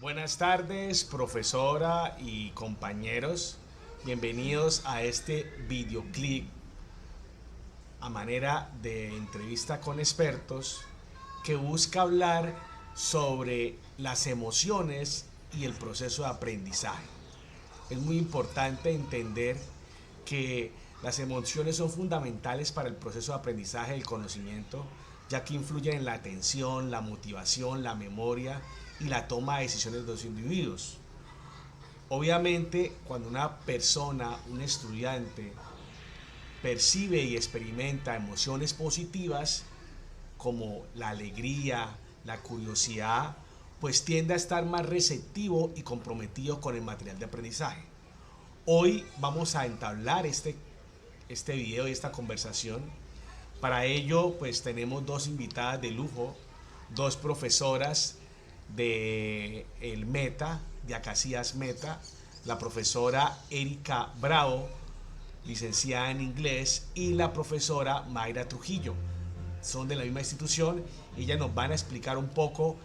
Buenas tardes, profesora y compañeros. Bienvenidos a este videoclip a manera de entrevista con expertos que busca hablar sobre las emociones y el proceso de aprendizaje. Es muy importante entender que las emociones son fundamentales para el proceso de aprendizaje del conocimiento, ya que influyen en la atención, la motivación, la memoria y la toma de decisiones de los individuos. Obviamente, cuando una persona, un estudiante, percibe y experimenta emociones positivas como la alegría, la curiosidad, pues tiende a estar más receptivo y comprometido con el material de aprendizaje. Hoy vamos a entablar este video y esta conversación. Para ello, pues tenemos dos invitadas de lujo, dos profesoras de el Meta, de Acasías Meta, la profesora Erika Bravo, licenciada en inglés, y la profesora Mayra Trujillo. Son de la misma institución y ellas nos van a explicar un poco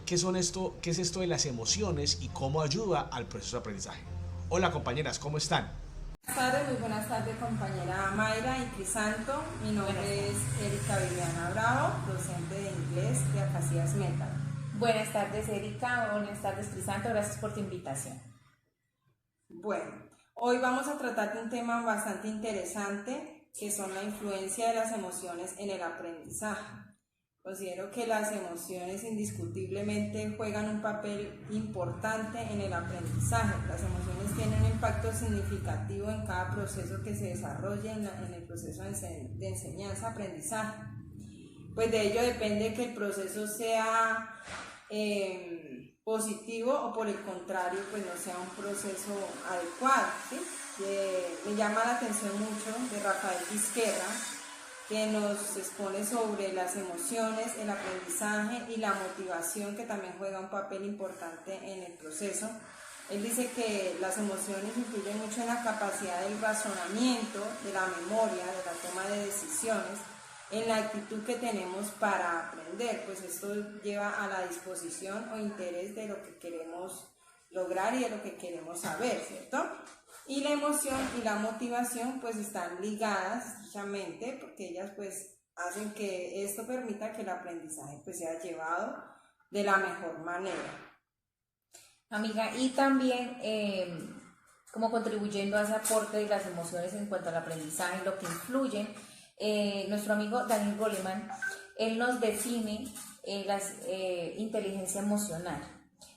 qué es esto de las emociones y cómo ayuda al proceso de aprendizaje. Hola compañeras, ¿cómo están? Buenas tardes, muy buenas tardes compañera Mayra y Crisanto. Mi nombre es Erika Viviana Bravo, docente de inglés de Acasías Meta. Buenas tardes Erika, buenas tardes Crisanto, gracias por tu invitación. Bueno, hoy vamos a tratar de un tema bastante interesante que son la influencia de las emociones en el aprendizaje. Considero que las emociones indiscutiblemente juegan un papel importante en el aprendizaje. Las emociones tienen un impacto significativo en cada proceso que se desarrolla en el proceso de enseñanza-aprendizaje. Pues de ello depende que el proceso sea positivo o por el contrario pues no sea un proceso adecuado, ¿sí? Me llama la atención mucho de Rafael Vizquerra, que nos expone sobre las emociones, el aprendizaje y la motivación, que también juega un papel importante en el proceso. Él dice que las emociones influyen mucho en la capacidad del razonamiento, de la memoria, de la toma de decisiones, en la actitud que tenemos para aprender, pues esto lleva a la disposición o interés de lo que queremos lograr y de lo que queremos saber, ¿cierto? Y la emoción y la motivación pues están ligadas estrechamente porque ellas pues hacen que esto permita que el aprendizaje pues sea llevado de la mejor manera. Amiga, y también como contribuyendo a ese aporte de las emociones en cuanto al aprendizaje, lo que influyen, nuestro amigo Daniel Goleman, él nos define la inteligencia emocional.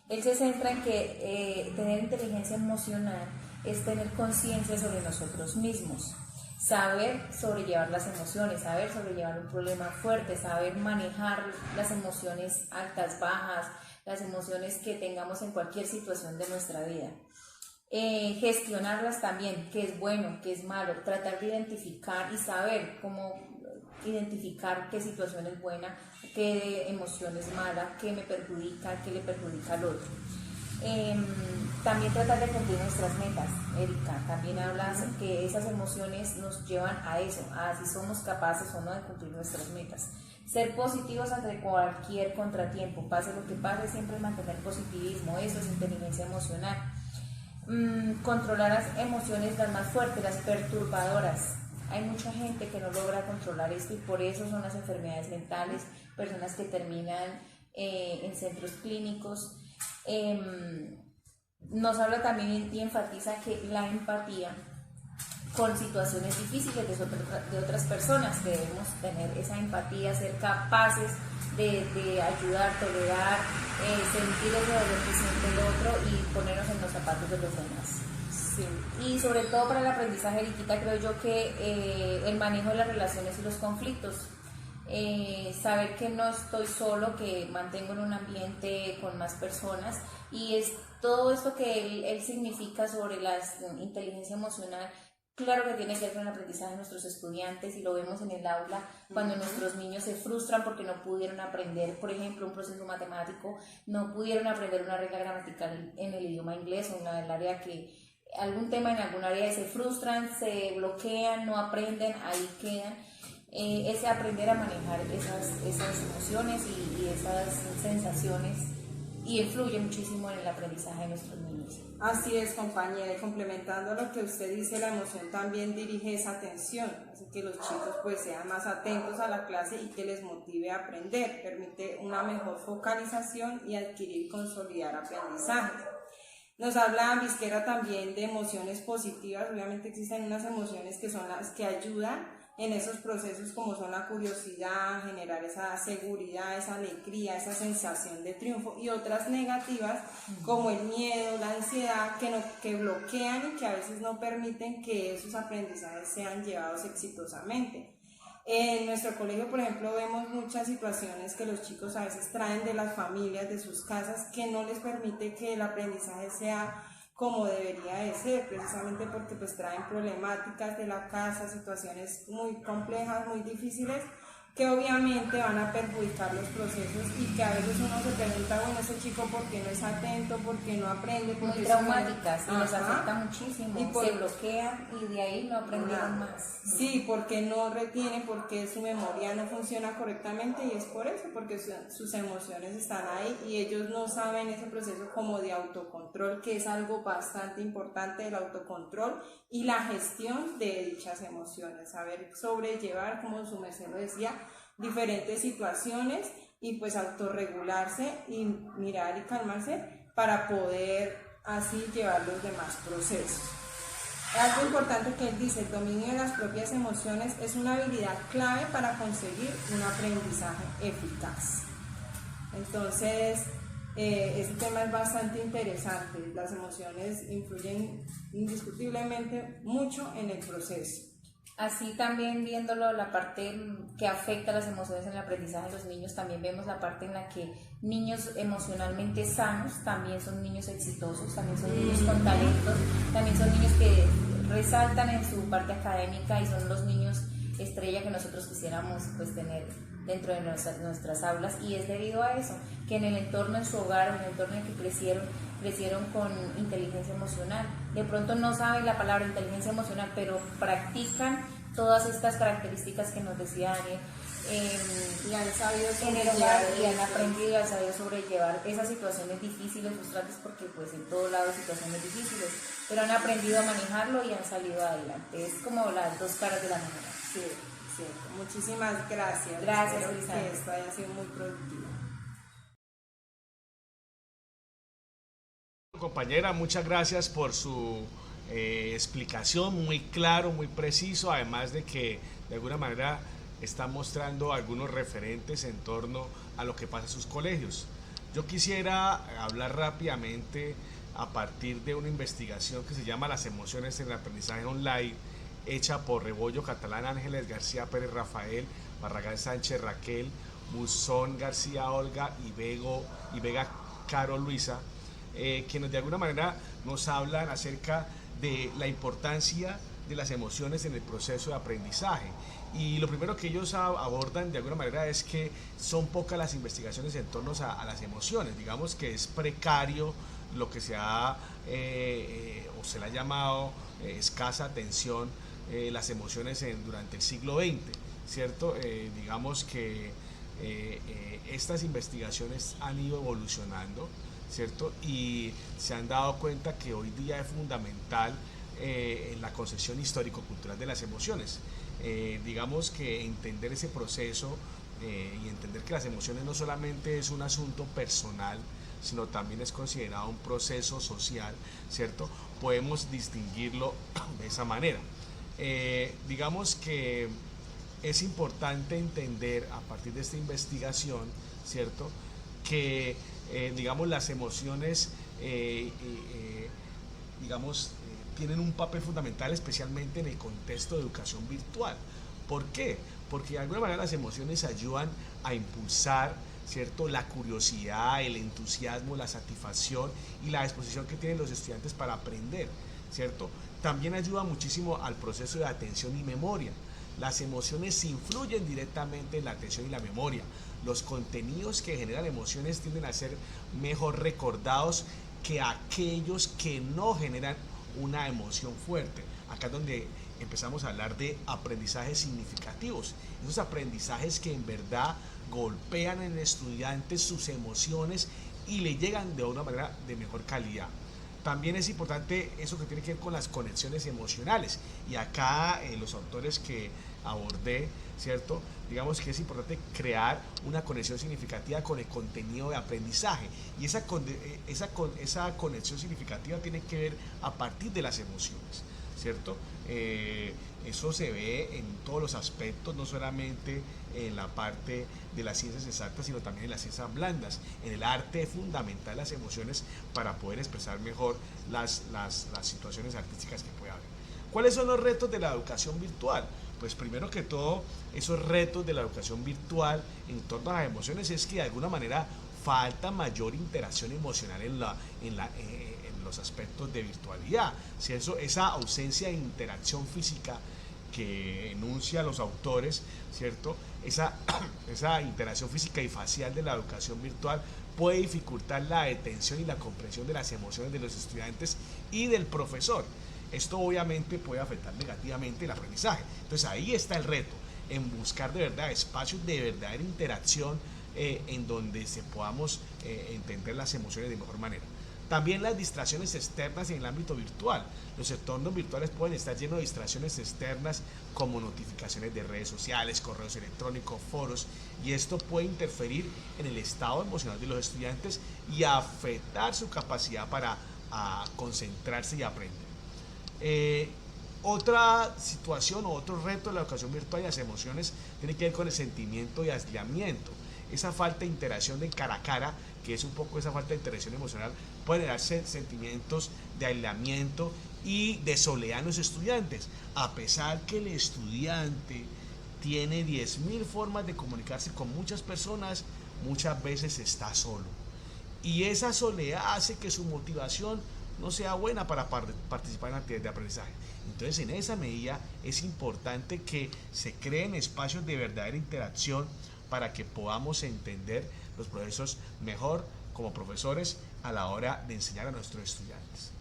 Él se centra en que tener inteligencia emocional es tener conciencia sobre nosotros mismos, saber sobrellevar las emociones, saber sobrellevar un problema fuerte, saber manejar las emociones altas, bajas, las emociones que tengamos en cualquier situación de nuestra vida. Gestionarlas también, qué es bueno, qué es malo, tratar de identificar y saber cómo identificar qué situación es buena, qué emoción es mala, qué me perjudica, qué le perjudica al otro. También tratar de cumplir nuestras metas, Erika, también hablas que esas emociones nos llevan a eso, a si somos capaces o no de cumplir nuestras metas. Ser positivos ante cualquier contratiempo, pase lo que pase, siempre mantener positivismo, eso es inteligencia emocional. Controlar las emociones las más fuertes, las perturbadoras. Hay mucha gente que no logra controlar esto y por eso son las enfermedades mentales, personas que terminan en centros clínicos. Nos habla también y enfatiza que la empatía con situaciones difíciles de otras personas, que debemos tener esa empatía, ser capaces de ayudar, tolerar, sentir ese dolor que siente el otro y ponernos en los zapatos de los demás. Sí. Y sobre todo para el aprendizaje, Eriquita, creo yo que el manejo de las relaciones y los conflictos, saber que no estoy solo, que mantengo en un ambiente con más personas, y es todo esto que él significa sobre la inteligencia emocional. Claro que tiene que ver con el aprendizaje de nuestros estudiantes y lo vemos en el aula cuando nuestros niños se frustran porque no pudieron aprender, por ejemplo, un proceso matemático, no pudieron aprender una regla gramatical en el idioma inglés o en el área que algún tema en algún área y se frustran, se bloquean, no aprenden, ahí quedan. Es aprender a manejar esas emociones y esas sensaciones y influye muchísimo en el aprendizaje de nuestros niños. Así es, compañera, y complementando lo que usted dice, la emoción también dirige esa atención, así que los chicos pues sean más atentos a la clase y que les motive a aprender, permite una mejor focalización y adquirir y consolidar aprendizajes. Nos habla Visquera también de emociones positivas. Obviamente existen unas emociones que son las que ayudan en esos procesos, como son la curiosidad, generar esa seguridad, esa alegría, esa sensación de triunfo, y otras negativas como el miedo, la ansiedad, que bloquean y que a veces no permiten que esos aprendizajes sean llevados exitosamente. En nuestro colegio, por ejemplo, vemos muchas situaciones que los chicos a veces traen de las familias, de sus casas, que no les permite que el aprendizaje sea como debería de ser, precisamente porque pues traen problemáticas de la casa, situaciones muy complejas, muy difíciles, que obviamente van a perjudicar los procesos, y que a veces uno se pregunta, bueno, ese chico ¿por qué no es atento? ¿Por qué no aprende? Muy traumáticas, y nos afecta muchísimo, y se bloquean y de ahí no aprendieron más. Sí, porque no retienen, porque su memoria no funciona correctamente, y es por eso, porque sus emociones están ahí y ellos no saben ese proceso como de autocontrol, que es algo bastante importante, el autocontrol y la gestión de dichas emociones, saber sobrellevar, como su merced lo decía, diferentes situaciones, y pues autorregularse y mirar y calmarse para poder así llevar los demás procesos. Algo importante que él dice, el dominio de las propias emociones es una habilidad clave para conseguir un aprendizaje eficaz. Entonces, este tema es bastante interesante. Las emociones influyen indiscutiblemente mucho en el proceso. Así también viéndolo, la parte que afecta a las emociones en el aprendizaje de los niños, también vemos la parte en la que niños emocionalmente sanos también son niños exitosos, también son niños con talentos, también son niños que resaltan en su parte académica, y son los niños estrella que nosotros quisiéramos pues tener dentro de nuestras aulas, y es debido a eso, que en el entorno, en su hogar, en el entorno en el que crecieron con inteligencia emocional. De pronto no saben la palabra inteligencia emocional, pero practican todas estas características que nos decía Daniel y han sabido en el hogar, y han aprendido y han sabido sobrellevar esas situaciones difíciles, frustrantes, porque pues en todo lado hay situaciones difíciles, pero han aprendido a manejarlo y han salido adelante. Es como las dos caras de la moneda. Sí, sí. Muchísimas gracias. Gracias, espero Elisa. que esto haya sido muy productivo. Compañera, muchas gracias por su explicación, muy claro, muy preciso, además de que de alguna manera está mostrando algunos referentes en torno a lo que pasa en sus colegios. Yo quisiera hablar rápidamente a partir de una investigación que se llama Las emociones en el aprendizaje online, hecha por Rebollo Catalán, Ángeles García Pérez Rafael, Barragán Sánchez Raquel, Buzón García Olga y Vega Caro Luisa, quienes de alguna manera nos hablan acerca de la importancia de las emociones en el proceso de aprendizaje. Y lo primero que ellos abordan de alguna manera es que son pocas las investigaciones en torno a las emociones. Digamos que es precario lo que se ha o se le ha llamado escasa atención las emociones durante el siglo XX, ¿cierto? Digamos que estas investigaciones han ido evolucionando, ¿cierto? Y se han dado cuenta que hoy día es fundamental en la concepción histórico-cultural de las emociones. Digamos que entender ese proceso y entender que las emociones no solamente es un asunto personal, sino también es considerado un proceso social, ¿cierto? Podemos distinguirlo de esa manera. Digamos que es importante entender a partir de esta investigación, ¿cierto?, que digamos las emociones tienen un papel fundamental, especialmente en el contexto de educación virtual. ¿Por qué? Porque de alguna manera las emociones ayudan a impulsar, ¿cierto?, la curiosidad, el entusiasmo, la satisfacción y la disposición que tienen los estudiantes para aprender, ¿cierto? También ayuda muchísimo al proceso de atención y memoria. Las emociones influyen directamente en la atención y la memoria. Los contenidos que generan emociones tienden a ser mejor recordados que aquellos que no generan una emoción fuerte. Acá es donde empezamos a hablar de aprendizajes significativos, esos aprendizajes que en verdad golpean en el estudiante sus emociones y le llegan de una manera de mejor calidad. También es importante eso que tiene que ver con las conexiones emocionales, y acá los autores que abordé, ¿cierto? Digamos que es importante crear una conexión significativa con el contenido de aprendizaje, y esa conexión significativa tiene que ver a partir de las emociones, ¿cierto? Eso se ve en todos los aspectos, no solamente en la parte de las ciencias exactas, sino también en las ciencias blandas. En el arte es fundamental las emociones para poder expresar mejor las situaciones artísticas que pueda haber. ¿Cuáles son los retos de la educación virtual? Pues primero que todo, esos retos de la educación virtual en torno a las emociones es que de alguna manera falta mayor interacción emocional en los aspectos de virtualidad. Si esa ausencia de interacción física que enuncia los autores, ¿cierto? Esa interacción física y facial de la educación virtual puede dificultar la detención y la comprensión de las emociones de los estudiantes y del profesor. Esto obviamente puede afectar negativamente el aprendizaje. Entonces ahí está el reto, en buscar de verdad espacios de verdadera interacción en donde podamos entender las emociones de mejor manera. También las distracciones externas en el ámbito virtual. Los entornos virtuales pueden estar llenos de distracciones externas como notificaciones de redes sociales, correos electrónicos, foros, y esto puede interferir en el estado emocional de los estudiantes y afectar su capacidad para concentrarse y aprender. Otra situación o otro reto de la educación virtual y las emociones tiene que ver con el sentimiento de aislamiento. Esa falta de interacción de cara a cara, que es un poco esa falta de interacción emocional, puede generar sentimientos de aislamiento y de soledad en los estudiantes, a pesar que el estudiante tiene 10.000 formas de comunicarse con muchas personas, muchas veces está solo. Y esa soledad hace que su motivación no sea buena para participar en actividades de aprendizaje. Entonces, en esa medida es importante que se creen espacios de verdadera interacción para que podamos entender los procesos mejor como profesores a la hora de enseñar a nuestros estudiantes.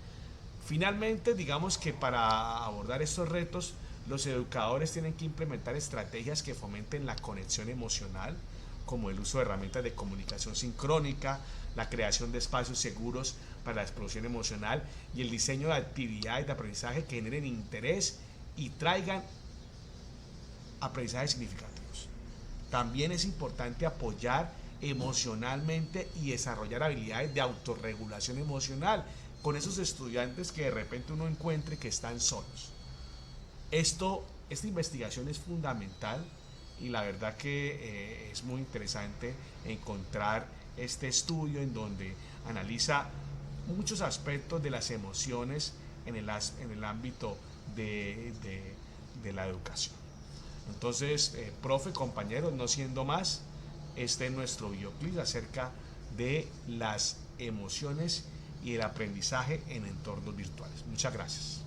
Finalmente, digamos que para abordar estos retos, los educadores tienen que implementar estrategias que fomenten la conexión emocional, como el uso de herramientas de comunicación sincrónica, la creación de espacios seguros para la explosión emocional y el diseño de actividades de aprendizaje que generen interés y traigan aprendizajes significativos. También es importante apoyar emocionalmente y desarrollar habilidades de autorregulación emocional con esos estudiantes que de repente uno encuentre que están solos. Esta investigación es fundamental y la verdad que es muy interesante encontrar este estudio en donde analiza muchos aspectos de las emociones en el ámbito de la educación. Entonces, profe, compañeros, no siendo más, este es nuestro videoclip acerca de las emociones y el aprendizaje en entornos virtuales. Muchas gracias.